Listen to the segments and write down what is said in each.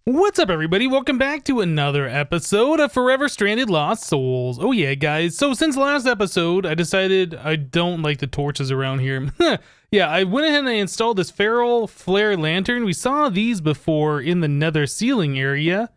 What's up, everybody? Welcome back to another episode of Forever Stranded Lost Souls. Oh yeah, guys. So since last episode, I decided I don't like the torches around here. Yeah, I went ahead and I installed this feral flare lantern. We saw these before in the nether ceiling area.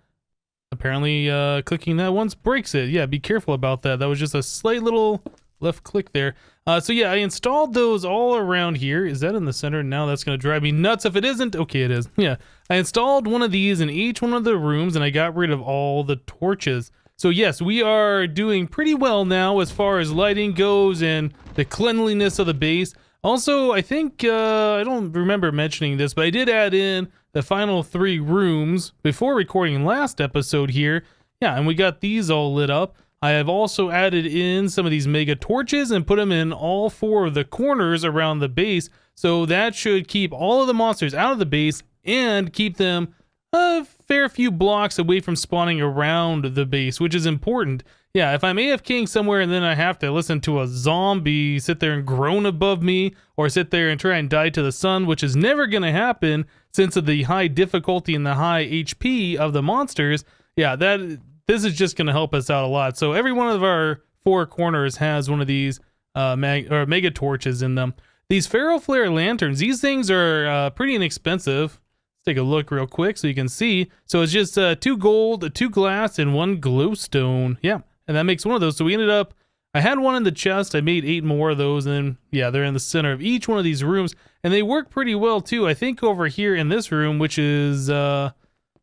Apparently, clicking that once breaks it. Yeah, be careful about that. That was just a slight little left click there. So yeah, I installed those all around here. Is that in the center? Now that's going to drive me nuts if it isn't. Okay, it is. Yeah, I installed one of these in each one of the rooms and I got rid of all the torches. So yes, we are doing pretty well now as far as lighting goes and the cleanliness of the base. Also, I think, I don't remember mentioning this, but I did add in the final 3 rooms before recording last episode here. Yeah, and we got these all lit up. I have also added in some of these mega torches and put them in all 4 of the corners around the base. So that should keep all of the monsters out of the base and keep them a fair few blocks away from spawning around the base, which is important. Yeah, if I'm AFKing somewhere and then I have to listen to a zombie sit there and groan above me or sit there and try and die to the sun, which is never going to happen since of the high difficulty and the high HP of the monsters, yeah, this is just going to help us out a lot. So every one of our 4 corners has one of these mega torches in them. These feral flare lanterns, these things are pretty inexpensive. Let's take a look real quick so you can see. So it's just 2 gold, 2 glass, and 1 glowstone. Yeah, and that makes one of those. So we ended up, I had one in the chest. I made 8 more of those, and yeah, they're in the center of each one of these rooms, and they work pretty well too. I think over here in this room, which is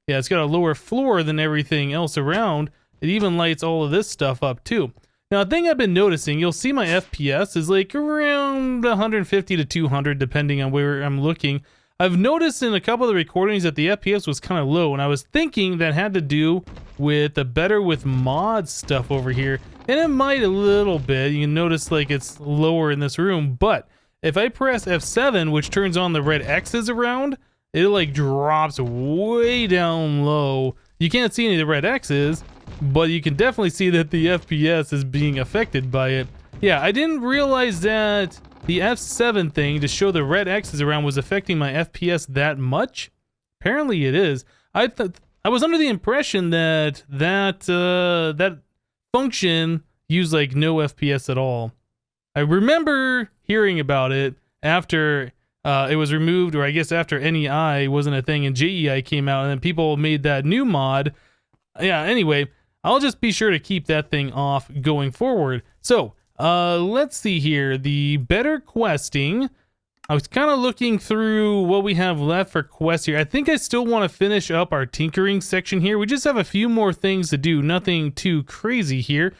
yeah, it's got a lower floor than everything else around. It even lights all of this stuff up too. Now, a thing I've been noticing, you'll see my FPS is like around 150 to 200 depending on where I'm looking. I've noticed in a couple of the recordings that the FPS was kind of low, and I was thinking that had to do with the better with mods stuff over here. And it might a little bit. You can notice like it's lower in this room, but if I press F7, which turns on the red X's around, it like drops way down low. You can't see any of the red X's, but you can definitely see that the FPS is being affected by it. Yeah, I didn't realize that the F7 thing to show the red X's around was affecting my FPS that much. Apparently it is. I was under the impression that that function used like no FPS at all. I remember hearing about it after it was removed, or I guess after NEI wasn't a thing and JEI came out, and then people made that new mod. Yeah, anyway, I'll just be sure to keep that thing off going forward. So, let's see here. The better questing. I was kind of looking through what we have left for quests here. I think I still want to finish up our tinkering section here. We just have a few more things to do. Nothing too crazy here.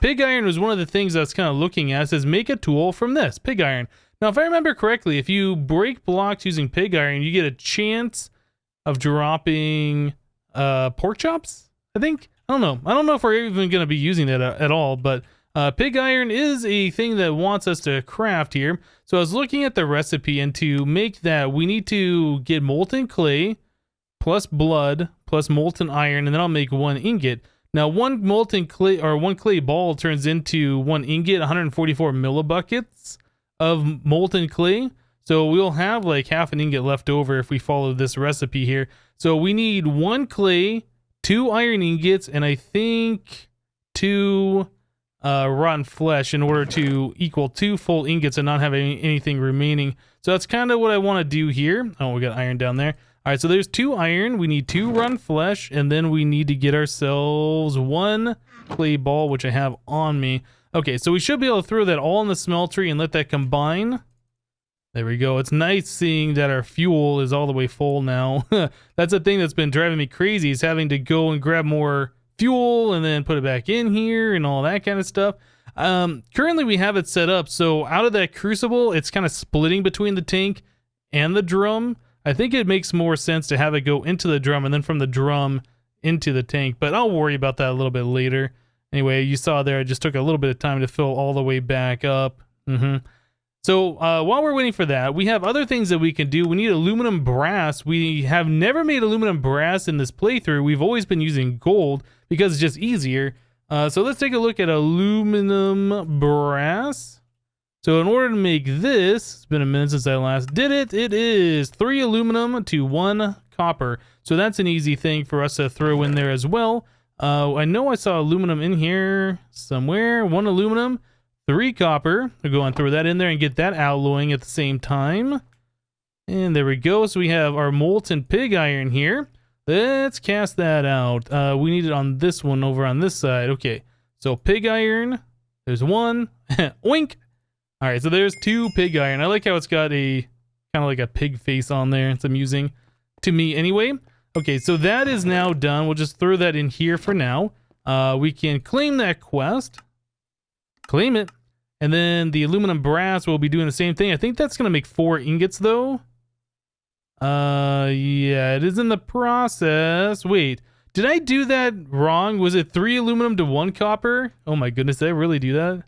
Pig iron was one of the things I was kind of looking at. It says make a tool from this, pig iron. Now, if I remember correctly, if you break blocks using pig iron, you get a chance of dropping pork chops, I think. I don't know. I don't know if we're even going to be using that at all, but pig iron is a thing that wants us to craft here. So I was looking at the recipe, and to make that, we need to get molten clay plus blood plus molten iron, and then I'll make 1 ingot. Now, 1 molten clay or 1 clay ball turns into 1 ingot, 144 millibuckets of molten clay. So we'll have like half an ingot left over if we follow this recipe here. So we need 1 clay, 2 iron ingots, and I think 2 rotten flesh in order to equal 2 full ingots and not have anything remaining. So that's kind of what I want to do here. Oh, we got iron down there. All right, so there's 2 iron. We need 2 rotten flesh, and then we need to get ourselves 1 clay ball, which I have on me. Okay, so we should be able to throw that all in the smeltery and let that combine. There we go. It's nice seeing that our fuel is all the way full now. That's a thing that's been driving me crazy, is having to go and grab more fuel and then put it back in here and all that kind of stuff. Currently we have it set up so out of that crucible, it's kind of splitting between the tank and the drum. I think it makes more sense to have it go into the drum and then from the drum into the tank, but I'll worry about that a little bit later. Anyway, you saw there, it just took a little bit of time to fill all the way back up. So while we're waiting for that, we have other things that we can do. We need aluminum brass. We have never made aluminum brass in this playthrough. We've always been using gold because it's just easier. So let's take a look at aluminum brass. So in order to make this, it's been a minute since I last did it. It is 3 aluminum to 1 copper. So that's an easy thing for us to throw in there as well. I know I saw aluminum in here somewhere. 1 aluminum, 3 copper. We'll go and throw that in there and get that alloying at the same time. And there we go. So we have our molten pig iron here. Let's cast that out. We need it on this one over on this side. Okay, so pig iron. There's 1. Oink. All right, so there's 2 pig iron. I like how it's got a kind of like a pig face on there. It's amusing to me anyway. Okay, so that is now done. We'll just throw that in here for now. We can claim that quest. Claim it. And then the aluminum brass will be doing the same thing. I think that's going to make 4 ingots though. Yeah, it is in the process. Wait, did I do that wrong? Was it 3 aluminum to 1 copper? Oh my goodness, did I really do that?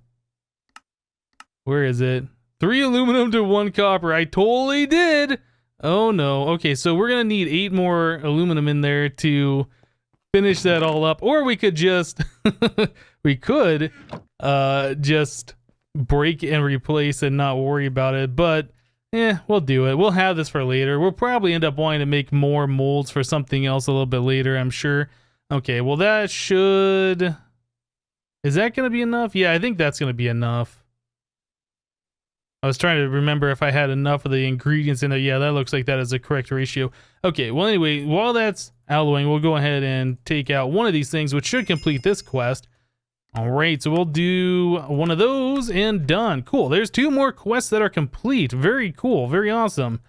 Where is it? 3 aluminum to 1 copper. I totally did. Oh no. Okay, so we're gonna need 8 more aluminum in there to finish that all up. Or we could just just break and replace and not worry about it. But we'll do it. We'll have this for later. We'll probably end up wanting to make more molds for something else a little bit later, I'm sure. Okay, well that should... Is that gonna be enough? Yeah, I think that's gonna be enough. I was trying to remember if I had enough of the ingredients in there. Yeah, that looks like that is the correct ratio. Okay, well anyway, while that's alloying, we'll go ahead and take out one of these things, which should complete this quest. All right, so we'll do one of those and done. Cool, there's 2 more quests that are complete. Very cool, very awesome.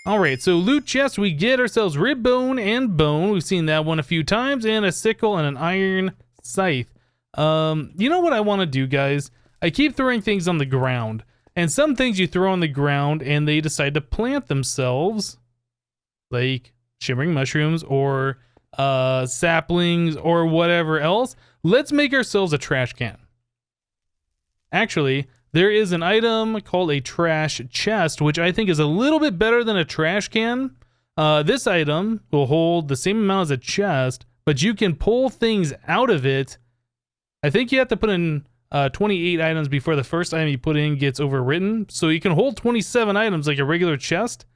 All right, so loot chest, we get ourselves rib bone and bone. We've seen that one a few times, and a sickle and an iron scythe. You know what I want to do, guys? I keep throwing things on the ground. And some things you throw on the ground and they decide to plant themselves, like shimmering mushrooms or saplings or whatever else. Let's make ourselves a trash can. Actually, there is an item called a trash chest, which I think is a little bit better than a trash can. This item will hold the same amount as a chest, but you can pull things out of it. I think you have to put in 28 items before the first item you put in gets overwritten. So you can hold 27 items like a regular chest.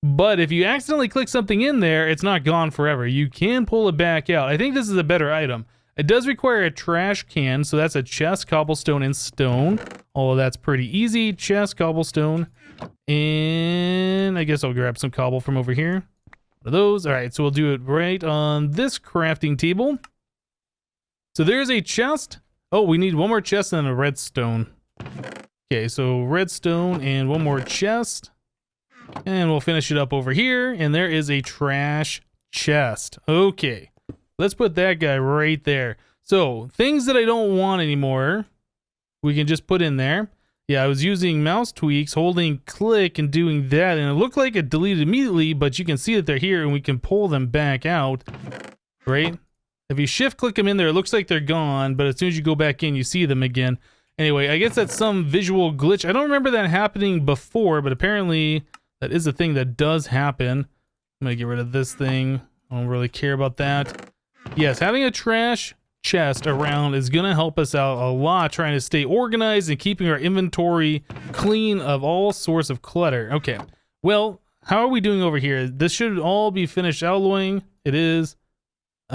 But if you accidentally click something in there, it's not gone forever. You can pull it back out. I think this is a better item. It does require a trash can. So that's a chest, cobblestone, and stone. All of that's pretty easy. Chest, cobblestone. And I guess I'll grab some cobble from over here. One of those. All right, so we'll do it right on this crafting table. So there's a chest. Oh, we need 1 more chest and a redstone. Okay, so redstone and 1 more chest. And we'll finish it up over here. And there is a trash chest. Okay, let's put that guy right there. So, things that I don't want anymore, we can just put in there. Yeah, I was using mouse tweaks, holding click and doing that. And it looked like it deleted immediately, but you can see that they're here and we can pull them back out. Right? If you shift click them in there, it looks like they're gone, but as soon as you go back in, you see them again. Anyway, I guess that's some visual glitch. I don't remember that happening before, but apparently that is a thing that does happen. I'm gonna get rid of this thing. I don't really care about that. Yes, having a trash chest around is gonna help us out a lot, trying to stay organized and keeping our inventory clean of all sorts of clutter. Okay, well, how are we doing over here? This should all be finished alloying. It is.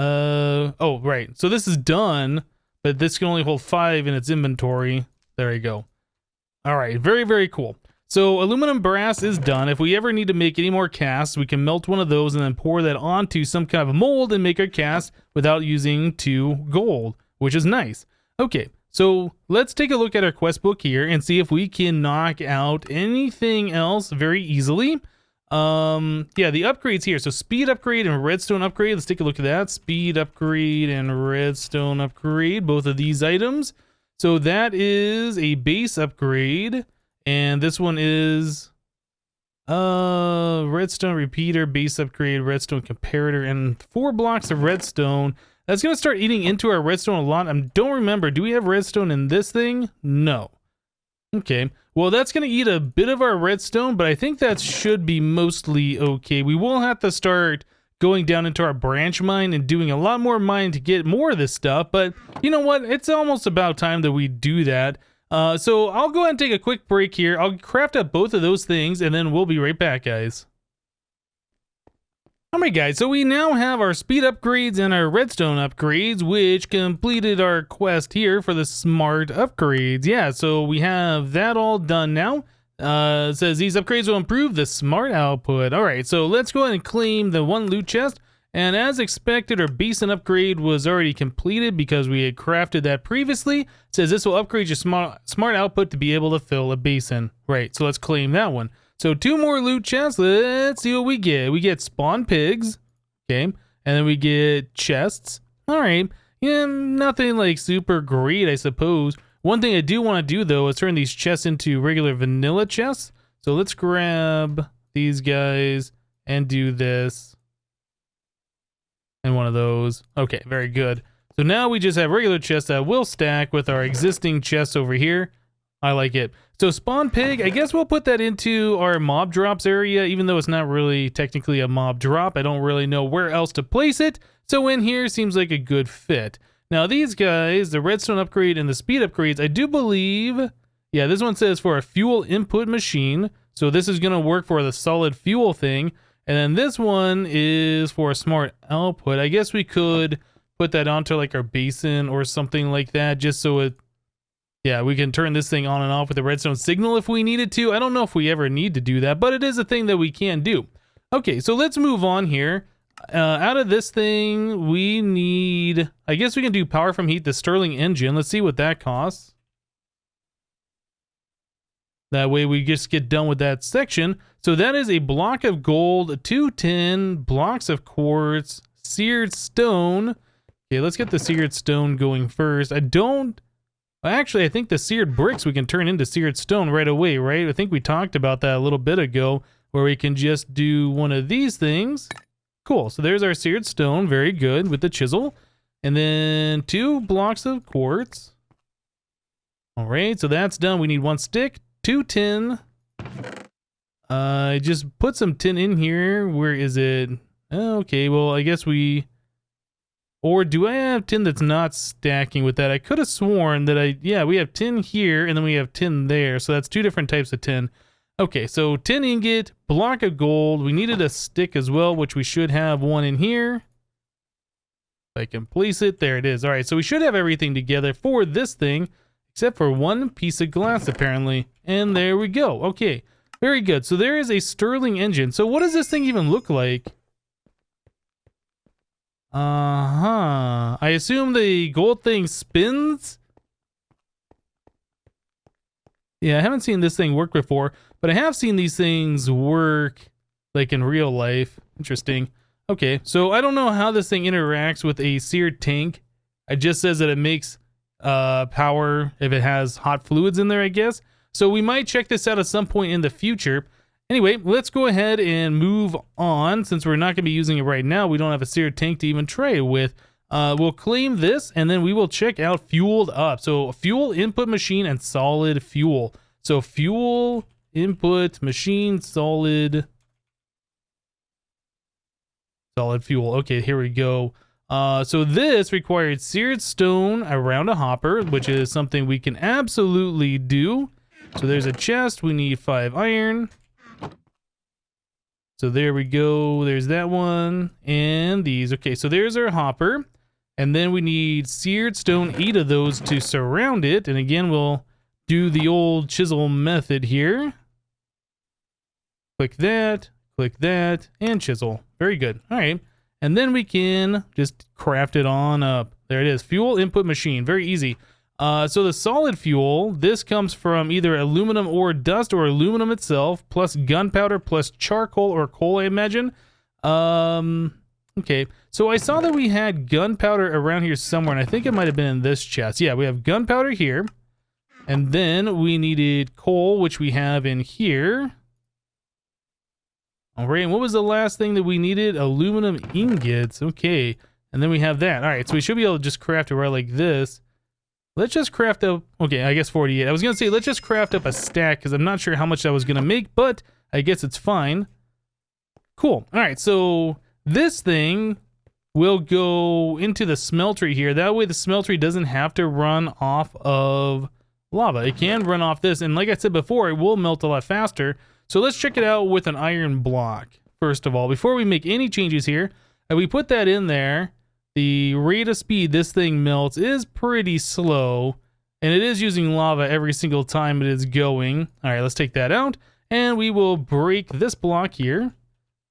Oh, right. So this is done, but this can only hold 5 in its inventory. There you go. All right. Very, very cool. So aluminum brass is done. If we ever need to make any more casts, we can melt one of those and then pour that onto some kind of a mold and make our cast without using 2 gold, which is nice. Okay. So let's take a look at our quest book here and see if we can knock out anything else very easily. Yeah, the upgrades here. So speed upgrade and redstone upgrade. Let's take a look at that. Speed upgrade and redstone upgrade. Both of these items. So that is a base upgrade. And this one is redstone repeater, base upgrade, redstone comparator, and 4 blocks of redstone. That's going to start eating into our redstone a lot. I don't remember. Do we have redstone in this thing? No. Okay. Well, that's going to eat a bit of our redstone, but I think that should be mostly okay. We will have to start going down into our branch mine and doing a lot more mining to get more of this stuff, but you know what? It's almost about time that we do that. So I'll go ahead and take a quick break here. I'll craft up both of those things, and then we'll be right back, guys. Alright guys, so we now have our speed upgrades and our redstone upgrades, which completed our quest here for the smart upgrades. Yeah, so we have that all done now. It says these upgrades will improve the smart output. Alright, so let's go ahead and claim the one loot chest. And as expected, our basin upgrade was already completed because we had crafted that previously. It says this will upgrade your smart output to be able to fill a basin. Right, so let's claim that one. So 2 more loot chests. Let's see what we get. We get spawn pigs. Okay. And then we get chests. All right. Yeah, nothing like super great, I suppose. One thing I do want to do, though, is turn these chests into regular vanilla chests. So let's grab these guys and do this. And one of those. Okay, very good. So now we just have regular chests that will stack with our existing chests over here. I like it. So spawn pig, I guess we'll put that into our mob drops area, even though it's not really technically a mob drop. I don't really know where else to place it. So in here seems like a good fit. Now these guys, the redstone upgrade and the speed upgrades, I do believe, yeah, this one says for a fuel input machine. So this is going to work for the solid fuel thing. And then this one is for a smart output. I guess we could put that onto like our basin or something like that, just so it, yeah, we can turn this thing on and off with the redstone signal if we needed to. I don't know if we ever need to do that, but it is a thing that we can do. Okay, so let's move on here. Out of this thing, we need, I guess we can do power from heat, the Stirling Engine. Let's see what that costs. That way we just get done with that section. So that is a block of gold, 2 tin, blocks of quartz, seared stone. Okay, let's get the seared stone going first. Actually, I think the seared bricks we can turn into seared stone right away, right? I think we talked about that a little bit ago, where we can just do one of these things. Cool, so there's our seared stone, very good, with the chisel. And then 2 blocks of quartz. All right, so that's done. We need 1 stick, 2 tin. Just put some tin in here. Where is it? Okay, well, I guess we... Or do I have tin that's not stacking with that? I could have sworn that yeah, we have tin here and then we have tin there. So that's 2 different types of tin. Okay, so tin ingot, block of gold. We needed a stick as well, which we should have 1 in here. If I can place it, there it is. All right, so we should have everything together for this thing, except for 1 piece of glass apparently. And there we go. Okay, very good. So there is a Stirling Engine. So what does this thing even look like? I assume the gold thing spins? Yeah, I haven't seen this thing work before, but I have seen these things work like in real life. Interesting. Okay, so I don't know how this thing interacts with a seared tank. It just says that it makes power if it has hot fluids in there, I guess. So we might check this out at some point in the future. Anyway, let's go ahead and move on. Since we're not going to be using it right now, we don't have a seared tank to even try it with. We'll claim this, and then we will check out fueled up. So fuel input machine and solid fuel. So fuel input machine solid fuel. Okay, here we go. So this required seared stone around a hopper, which is something we can absolutely do. So there's a chest. We need 5 iron. So there we go. There's that one. And these. Okay, so there's our hopper. And then we need seared stone, 8 of those to surround it. And again, we'll do the old chisel method here. Click that, and chisel. Very good. All right. And then we can just craft it on up. There it is. Fuel input machine. Very easy. So the solid fuel, this comes from either aluminum ore dust or aluminum itself, plus gunpowder, plus charcoal or coal, I imagine. Okay, so I saw that we had gunpowder around here somewhere, and I think it might have been in this chest. Yeah, we have gunpowder here. And then we needed coal, which we have in here. All right, and what was the last thing that we needed? Aluminum ingots. Okay, and then we have that. All right, so we should be able to just craft it right like this. Let's just craft up, okay, I guess 48. I was going to say, let's just craft up a stack, because I'm not sure how much that was going to make, but I guess it's fine. Cool. All right, so this thing will go into the smeltery here. That way the smeltery doesn't have to run off of lava. It can run off this, and like I said before, it will melt a lot faster. So let's check it out with an iron block. first of all, before we make any changes here, and we put that in there, the rate of speed this thing melts is pretty slow, and it is using lava every single time it is going. All right, let's take that out, and we will break this block here,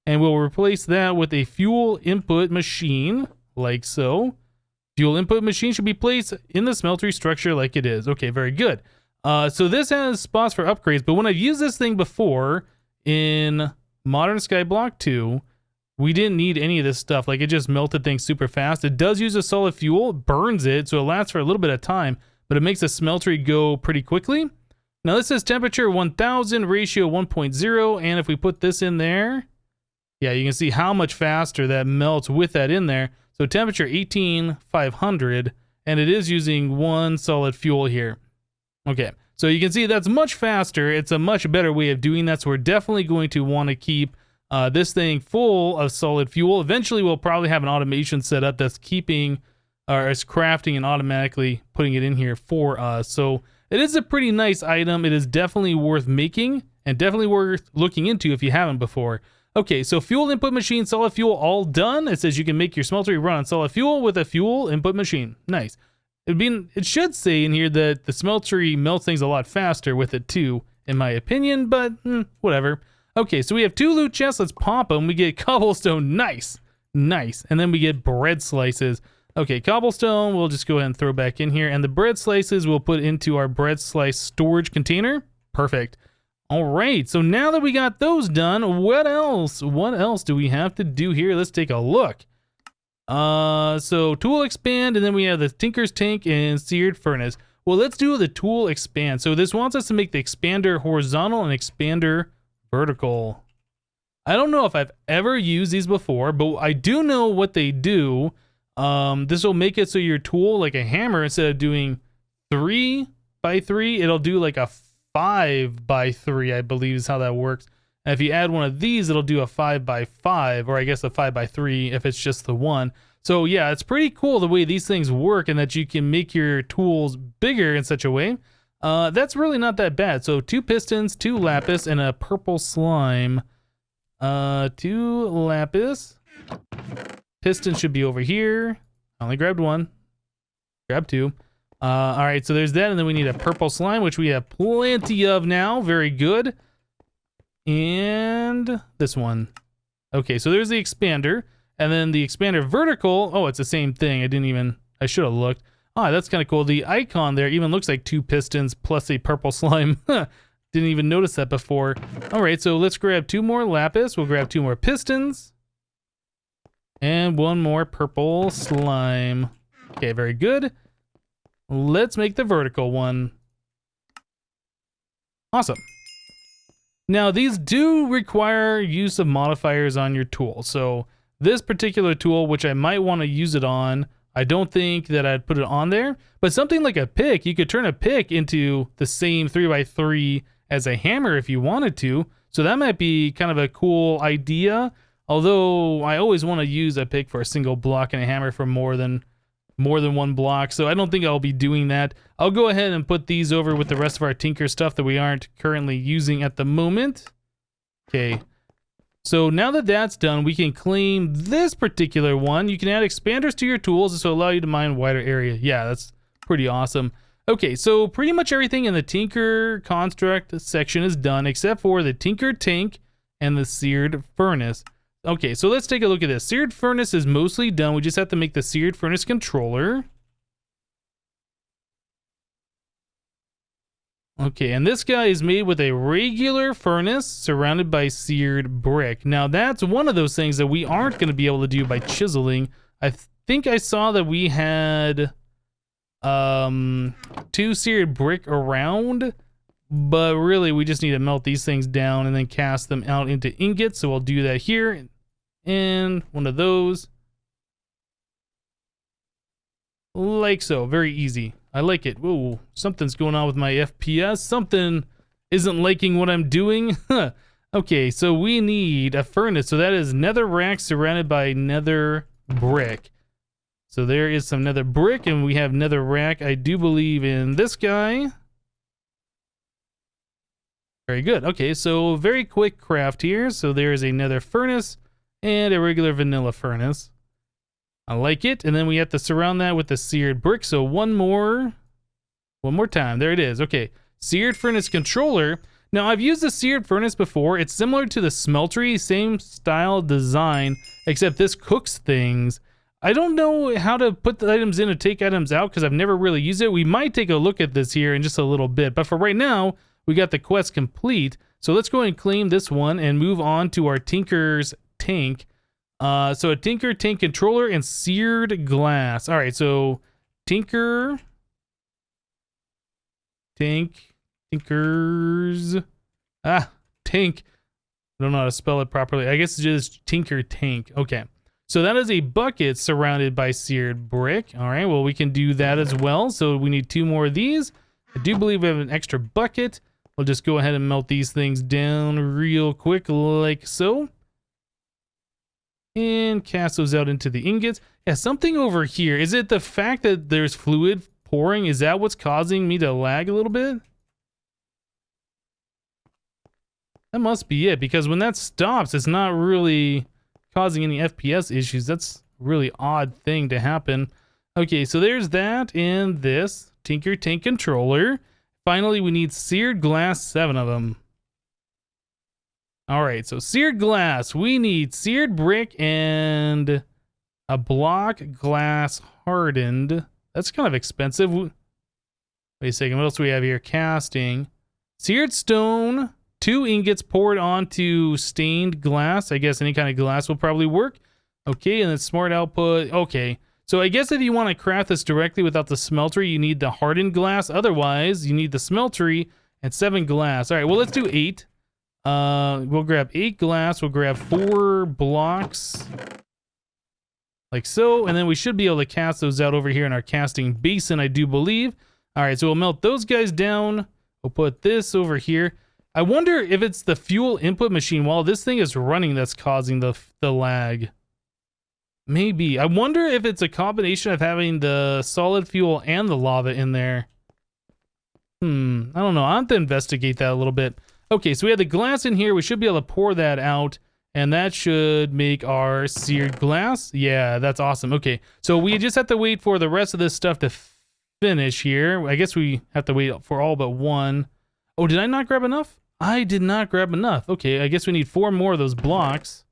and we'll replace that with a fuel input machine, like so. Fuel input machine should be placed in the smeltery structure like it is. Okay, very good. So this has spots for upgrades, but when I've used this thing before in Modern Skyblock 2, we didn't need any of this stuff. Like, it just melted things super fast. It does use a solid fuel, burns it, so it lasts for a little bit of time, but it makes the smeltery go pretty quickly. Now this is temperature 1000, ratio 1.0, and if we put this in there, yeah, you can see how much faster that melts with that in there. So temperature 18500, and it is using one solid fuel here. Okay, so you can see that's much faster. It's a much better way of doing that, so we're definitely going to want to keep this thing full of solid fuel. Eventually, we'll probably have an automation set up that's keeping, or is crafting and automatically putting it in here for us. So it is a pretty nice item. It is definitely worth making and definitely worth looking into if you haven't before. Okay, so fuel input machine, solid fuel, all done. It says you can make your smeltery run on solid fuel with a fuel input machine. Nice. It should say in here that the smeltery melts things a lot faster with it too, in my opinion, but whatever. Okay, so we have 2 loot chests. Let's pop them. We get cobblestone. Nice. Nice. And then we get bread slices. Okay, cobblestone we'll just go ahead and throw back in here. And the bread slices we'll put into our bread slice storage container. Perfect. All right, so now that we got those done, what else? What else do we have to do here? Let's take a look. So tool expand, and then we have the Tinker's Tank and Seared Furnace. Well, let's do the tool expand. So this wants us to make the expander horizontal and expander vertical. I don't know if I've ever used these before, but I do know what they do. This will make it so your tool, like a hammer, instead of doing 3 by 3, it'll do like a 5 by 3, I believe is how that works. And if you add one of these, it'll do a 5 by 5, or I guess a 5 by 3 if it's just the one. So yeah, it's pretty cool the way these things work and that you can make your tools bigger in such a way. That's really not that bad. So 2 pistons, 2 lapis, and a purple slime. 2 lapis. Piston should be over here. I only grabbed 1. Grab 2. All right, so there's that, and then we need a purple slime, which we have plenty of now. Very good. And this one. Okay, so there's the expander, and then the expander vertical. Oh, it's the same thing. I should have looked. Oh, that's kind of cool. The icon there even looks like 2 pistons plus a purple slime. Didn't even notice that before. All right, so let's grab 2 more lapis. We'll grab 2 more pistons. And 1 more purple slime. Okay, very good. Let's make the vertical one. Awesome. Now, these do require use of modifiers on your tool. So this particular tool, which I might want to use it on, I don't think that I'd put it on there. But something like a pick, you could turn a pick into the same 3x3 as a hammer if you wanted to. So that might be kind of a cool idea. Although I always want to use a pick for a single block and a hammer for more than 1 block, so I don't think I'll be doing that. I'll go ahead and put these over with the rest of our Tinker stuff that we aren't currently using at the moment. Okay, so now that that's done, we can claim this particular one. You can add expanders to your tools. This will allow you to mine a wider area. Yeah, that's pretty awesome. Okay, so pretty much everything in the Tinker construct section is done, except for the Tinker Tank and the Seared Furnace. Okay, so let's take a look at this. Seared Furnace is mostly done. We just have to make the Seared Furnace controller. Okay, and this guy is made with a regular furnace surrounded by seared brick. Now, that's one of those things that we aren't going to be able to do by chiseling. I think I saw that we had 2 seared brick around, but really we just need to melt these things down and then cast them out into ingots. So I'll do that here, and one of those, like so. Very easy. I like it. Whoa, something's going on with my FPS. Something isn't liking what I'm doing. Okay, so we need a furnace. So that is nether rack surrounded by nether brick. So there is some nether brick, and we have nether rack. I do believe in this guy. Very good. Okay, so very quick craft here. So there's a nether furnace and a regular vanilla furnace. I like it. And then we have to surround that with the seared brick. So one more time. There it is. Okay, seared furnace controller. Now, I've used the seared furnace before. It's similar to the smeltery, same style design, except this cooks things. I don't know how to put the items in and take items out because I've never really used it. We might take a look at this here in just a little bit, but for right now, we got the quest complete. So let's go ahead and claim this one and move on to our Tinker's tank. So a Tinker tank controller and seared glass. All right, so Tinker's tank. I don't know how to spell it properly. I guess it's just Tinker tank. Okay. So that is a bucket surrounded by seared brick. All right, well, we can do that as well. So we need 2 more of these. I do believe we have an extra bucket. We'll just go ahead and melt these things down real quick like so. And cast those out into the ingots. Yeah, something over here. Is it the fact that there's fluid pouring? Is that what's causing me to lag a little bit? That must be it, because when that stops, it's not really causing any FPS issues. That's a really odd thing to happen. Okay, so there's that and this Tinker tank controller. Finally, we need seared glass, 7 of them. All right, so seared glass. We need seared brick and a block glass hardened. That's kind of expensive. Wait a second, what else do we have here? Casting. Seared stone. 2 ingots poured onto stained glass. I guess any kind of glass will probably work. Okay, and then smart output. Okay, so I guess if you want to craft this directly without the smeltery, you need the hardened glass. Otherwise, you need the smeltery and 7 glass. All right, well, let's do 8. We'll grab 8 glass. We'll grab 4 blocks. Like so, and then we should be able to cast those out over here in our casting basin, I do believe. All right, so we'll melt those guys down. We'll put this over here. I wonder if it's the fuel input machine while this thing is running that's causing the lag. Maybe. I wonder if it's a combination of having the solid fuel and the lava in there. I don't know. I'll have to investigate that a little bit. Okay, so we have the glass in here. We should be able to pour that out, and that should make our seared glass. Yeah, that's awesome. Okay, so we just have to wait for the rest of this stuff to finish here. I guess we have to wait for all but 1. Oh, did I not grab enough? I did not grab enough. Okay, I guess we need 4 more of those blocks.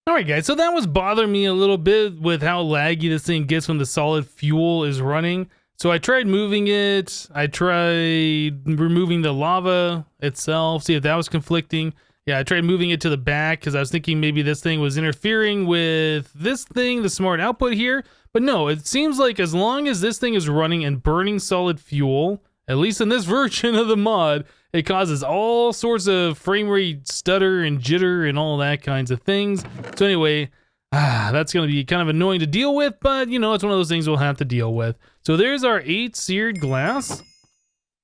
All right, guys, so that was bothering me a little bit with how laggy this thing gets when the solid fuel is running. So I tried moving it. I tried removing the lava itself, see if that was conflicting. Yeah, I tried moving it to the back because I was thinking maybe this thing was interfering with this thing, the smart output here. But no, it seems like as long as this thing is running and burning solid fuel, at least in this version of the mod, it causes all sorts of frame rate stutter and jitter and all that kinds of things. So anyway, that's going to be kind of annoying to deal with, but you know, it's one of those things we'll have to deal with. So there's our 8 seared glass.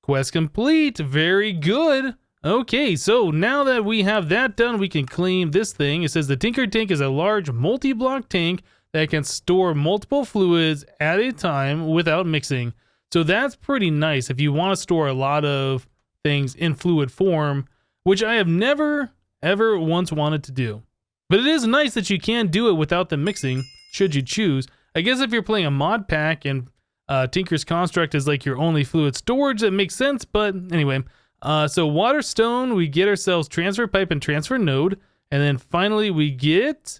Quest complete. Very good. Okay, so now that we have that done, we can claim this thing. It says the Tinker tank is a large multi-block tank that can store multiple fluids at a time without mixing. So that's pretty nice if you want to store a lot of things in fluid form, which I have never, ever once wanted to do. But it is nice that you can do it without the mixing, should you choose. I guess if you're playing a mod pack and Tinker's Construct is like your only fluid storage, that makes sense. But anyway, so water stone, we get ourselves transfer pipe and transfer node. And then finally we get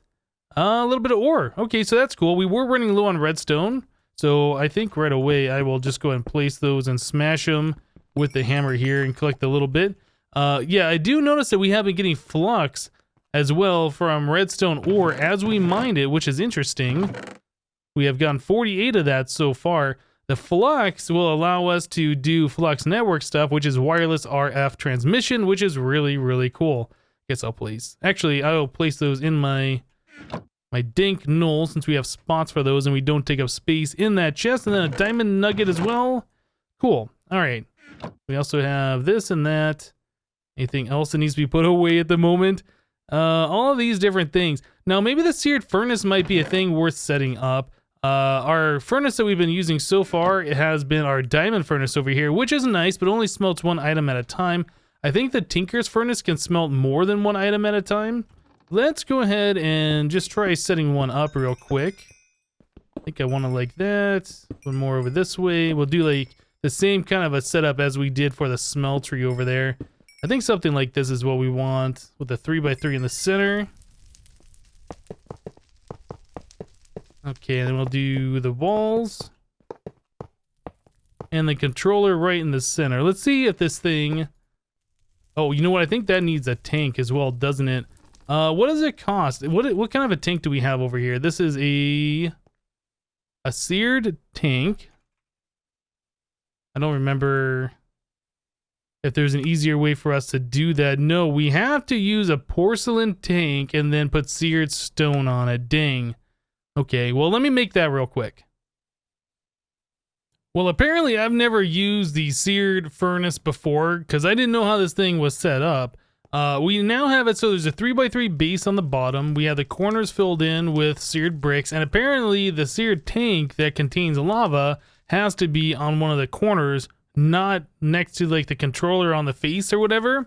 a little bit of ore. Okay, so that's cool. We were running low on redstone. So I think right away I will just go ahead and place those and smash them with the hammer here and collect a little bit. Yeah, I do notice that we have been getting flux as well from redstone ore as we mined it, which is interesting. We have gotten 48 of that so far. The flux will allow us to do flux network stuff, which is wireless RF transmission, which is really, really cool. Guess I'll place. Actually, I will place those in my dank knoll since we have spots for those and we don't take up space in that chest. And then a diamond nugget as well. Cool. All right. We also have this and that. Anything else that needs to be put away at the moment? All of these different things. Now, maybe the seared furnace might be a thing worth setting up. Our furnace that we've been using so far, it has been our diamond furnace over here, which is nice, but only smelts one item at a time. I think the Tinker's furnace can smelt more than one item at a time. Let's go ahead and just try setting one up real quick. I think I want to like that. One more over this way. We'll do like the same kind of a setup as we did for the smeltery over there. I think something like this is what we want, with the 3x3 in the center. Okay, and then we'll do the walls. And the controller right in the center. Let's see if this thing... Oh, you know what? I think that needs a tank as well, doesn't it? What does it cost? What kind of a tank do we have over here? This is a seared tank. I don't remember if there's an easier way for us to do that. No, we have to use a porcelain tank and then put seared stone on it. Dang. Okay, well, let me make that real quick. Well, apparently I've never used the Seared Furnace before because I didn't know how this thing was set up. We now have it so there's a 3x3 base on the bottom. We have the corners filled in with seared bricks, and apparently the seared tank that contains lava has to be on one of the corners, not next to like the controller on the face or whatever.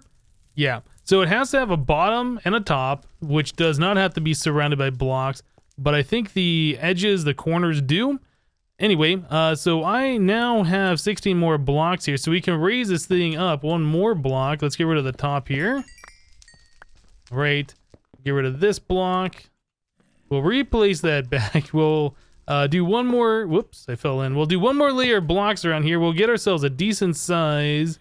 Yeah, so it has to have a bottom and a top, which does not have to be surrounded by blocks, but I think the edges, the corners do. Anyway, so I now have 16 more blocks here, so we can raise this thing up one more block. Let's get rid of the top here. Right, get rid of this block. We'll replace that back. We'll do one more, whoops, I fell in. We'll do one more layer of blocks around here. We'll get ourselves a decent size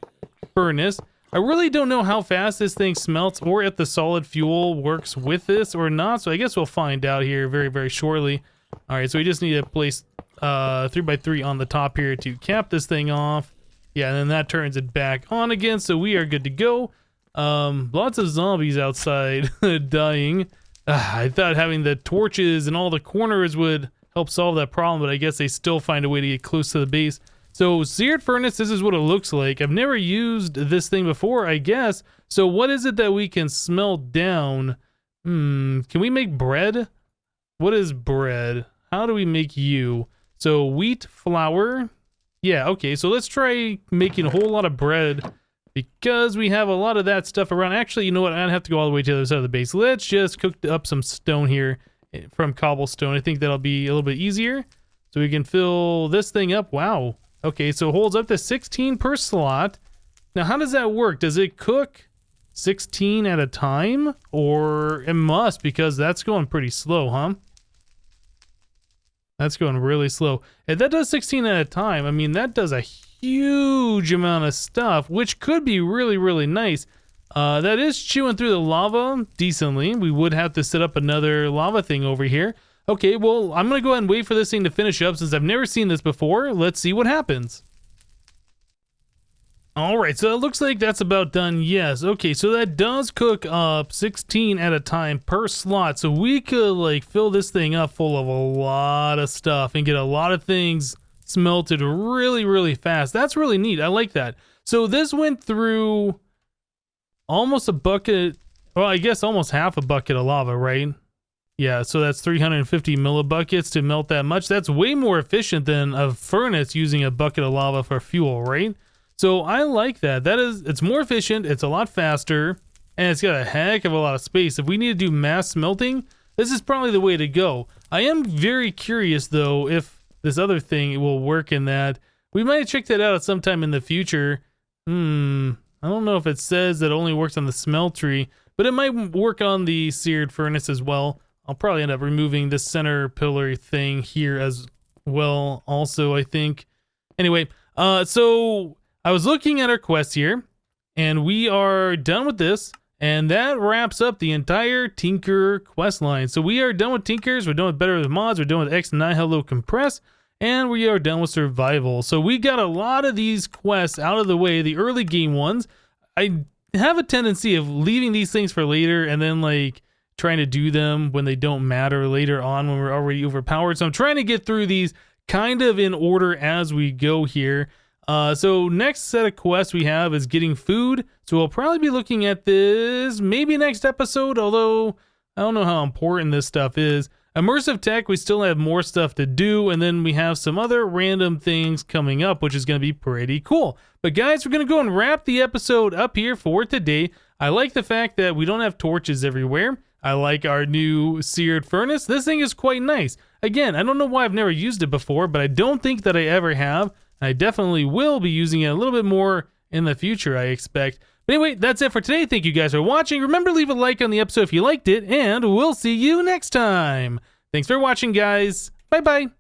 furnace. I really don't know how fast this thing smelts or if the solid fuel works with this or not, so I guess we'll find out here very, very shortly. All right, so we just need to place 3x3 on the top here to cap this thing off. Yeah, and then that turns it back on again, so we are good to go. Lots of zombies outside dying. I thought having the torches and all the corners would help solve that problem, but I guess they still find a way to get close to the base. So Seared Furnace, this is what it looks like. I've never used this thing before, I guess. So what is it that we can smelt down? Can we make bread? What is bread? How do we make you? So wheat, flour. Yeah, okay, so let's try making a whole lot of bread because we have a lot of that stuff around. Actually, you know what? I don't have to go all the way to the other side of the base. Let's just cook up some stone here from cobblestone. I think that'll be a little bit easier. So we can fill this thing up. Wow. Okay, so it holds up to 16 per slot. Now, how does that work? Does it cook 16 at a time? Or it must, because that's going pretty slow, huh? That's going really slow. If that does 16 at a time, I mean, that does a huge amount of stuff, which could be really, really nice. That is chewing through the lava decently. We would have to set up another lava thing over here. Okay, well, I'm going to go ahead and wait for this thing to finish up since I've never seen this before. Let's see what happens. All right, so it looks like that's about done. Yes, okay, so that does cook up 16 at a time per slot. So we could like fill this thing up full of a lot of stuff and get a lot of things smelted really, really fast. That's really neat. I like that. So this went through almost a bucket, well, I guess almost half a bucket of lava, right? Yeah, so that's 350 millibuckets to melt that much. That's way more efficient than a furnace using a bucket of lava for fuel, right? So I like that. It's more efficient, it's a lot faster, and it's got a heck of a lot of space. If we need to do mass smelting, this is probably the way to go. I am very curious though if this other thing will work in that. We might check that out at some time in the future. I don't know if it says that it only works on the smeltery, but it might work on the seared furnace as well. I'll probably end up removing this center pillar thing here as well also, I think. Anyway, so I was looking at our quest here, and we are done with this, and that wraps up the entire Tinker quest line. So we are done with Tinkers, we're done with Better with Mods, we're done with X9 Hello Compress, and we are done with Survival. So we got a lot of these quests out of the way, the early game ones. I have a tendency of leaving these things for later and then like trying to do them when they don't matter later on when we're already overpowered. So I'm trying to get through these kind of in order as we go here. So next set of quests we have is getting food. So we'll probably be looking at this maybe next episode, although I don't know how important this stuff is. Immersive tech, we still have more stuff to do, and then we have some other random things coming up, which is going to be pretty cool. But guys, we're going to go and wrap the episode up here for today. I like the fact that we don't have torches everywhere. I like our new Seared Furnace. This thing is quite nice. Again, I don't know why I've never used it before, but I don't think that I ever have. I definitely will be using it a little bit more in the future, I expect. But anyway, that's it for today. Thank you guys for watching. Remember, leave a like on the episode if you liked it, and we'll see you next time. Thanks for watching, guys. Bye-bye.